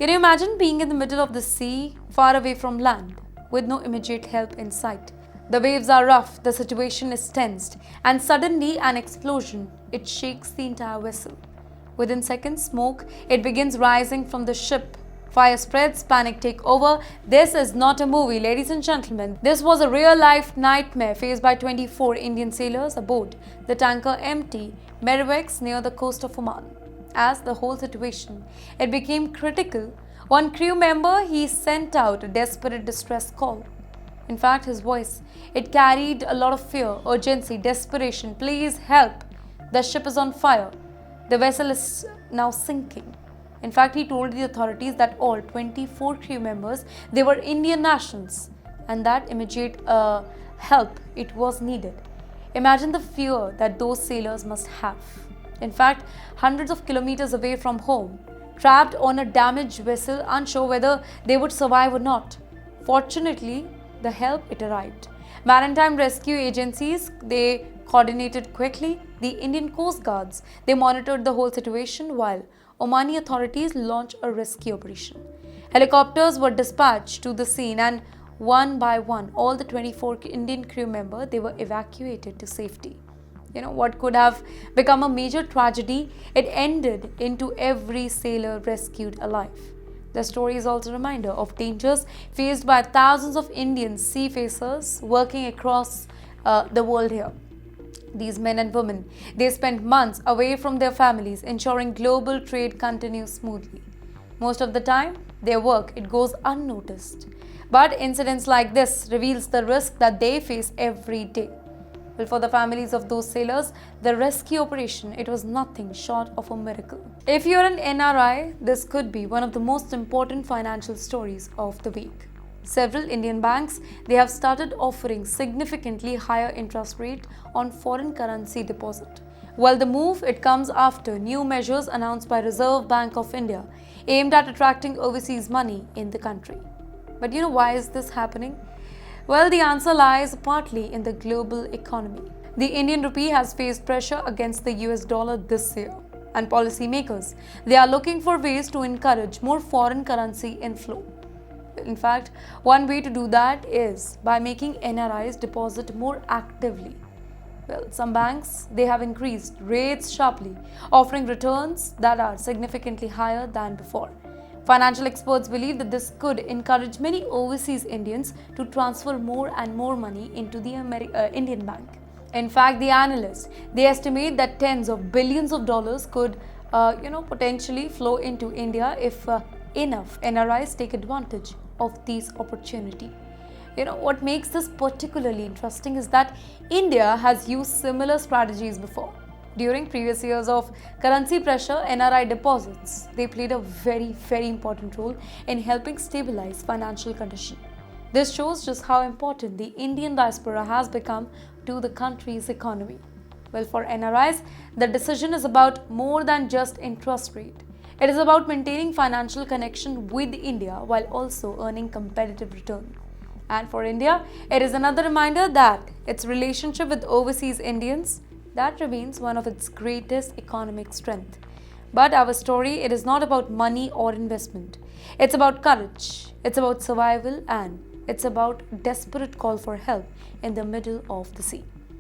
Can you imagine being in the middle of the sea, far away from land, with no immediate help in sight? The waves are rough, the situation is tensed, and suddenly an explosion, it shakes the entire vessel. Within seconds, smoke, it begins rising from the ship. Fire spreads, panic take over. This is not a movie, ladies and gentlemen. This was a real-life nightmare faced by 24 Indian sailors aboard the tanker MT Merriweck's near the coast of Oman. As the whole situation, it became critical, one crew member, he sent out a desperate distress call. In fact, his voice, it carried a lot of fear, urgency, desperation. Please help. The ship is on fire. The vessel is now sinking. In fact, he told the authorities that all 24 crew members, they were Indian nationals, and that immediate help, it was needed. Imagine the fear that those sailors must have. In fact, hundreds of kilometers away from home, trapped on a damaged vessel, unsure whether they would survive or not. Fortunately, the help, it arrived. Maritime rescue agencies, they coordinated quickly. The Indian Coast Guards, they monitored the whole situation while Omani authorities launched a rescue operation. Helicopters were dispatched to the scene and one by one, all the 24 Indian crew members, they were evacuated to safety. What could have become a major tragedy, it ended into every sailor rescued alive. The story is also a reminder of dangers faced by thousands of Indian seafarers working across the world here. These men and women, they spent months away from their families, ensuring global trade continues smoothly. Most of the time, their work, it goes unnoticed. But incidents like this reveals the risk that they face every day. Well, for the families of those sailors, the rescue operation, it was nothing short of a miracle. If you're an NRI, this could be one of the most important financial stories of the week. Several Indian banks, they have started offering significantly higher interest rate on foreign currency deposit. Well, the move, it comes after new measures announced by Reserve Bank of India aimed at attracting overseas money in the country. But why is this happening? Well, the answer lies partly in the global economy. The Indian rupee has faced pressure against the US dollar this year, and policymakers, they are looking for ways to encourage more foreign currency inflow. In fact, one way to do that is by making NRIs deposit more actively. Well, some banks, they have increased rates sharply, offering returns that are significantly higher than before. Financial experts believe that this could encourage many overseas Indians to transfer more and more money into the Indian bank. In fact, the analysts, they estimate that tens of billions of dollars could, potentially flow into India if enough NRIs take advantage of these opportunity. What makes this particularly interesting is that India has used similar strategies before. During previous years of currency pressure, NRI deposits, they played a very, very important role in helping stabilize financial condition. This shows just how important the Indian diaspora has become to the country's economy. Well, for NRIs, the decision is about more than just interest rate. It is about maintaining financial connection with India while also earning competitive return. And for India, it is another reminder that its relationship with overseas Indians, that remains one of its greatest economic strength. But our story, it is not about money or investment. It's about courage, it's about survival, and it's about desperate call for help in the middle of the sea.